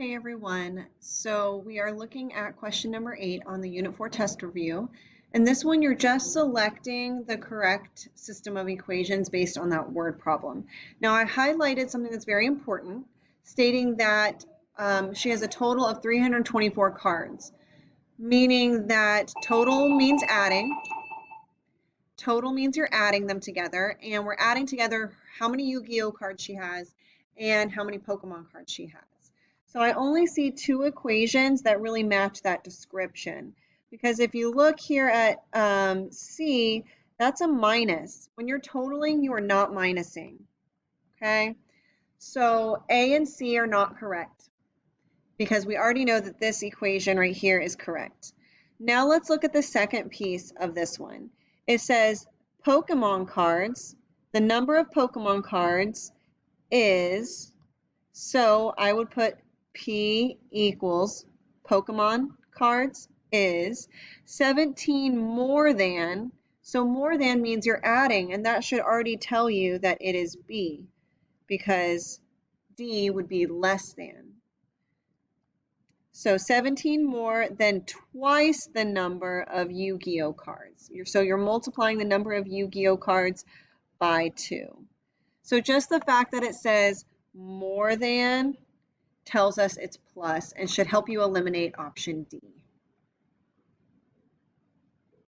Hey everyone, so we are looking at question number 8 on the Unit 4 test review. And this one, you're just selecting the correct system of equations based on that word problem. Now, I highlighted something that's very important, stating that she has a total of 324 cards, meaning that total means adding. Total means you're adding them together, and we're adding together how many Yu-Gi-Oh cards she has and how many Pokemon cards she has. So I only see two equations that really match that description. Because if you look here at C, that's a minus. When you're totaling, you are not minusing. Okay? So A and C are not correct because we already know that this equation right here is correct. Now let's look at the second piece of this one. It says Pokemon cards, the number of Pokemon cards is, so I would put P equals Pokemon cards is 17 more than, so more than means you're adding, and that should already tell you that it is B, because D would be less than. So 17 more than twice the number of Yu-Gi-Oh cards. So you're multiplying the number of Yu-Gi-Oh cards by 2. So just the fact that it says more than tells us it's plus and should help you eliminate option D.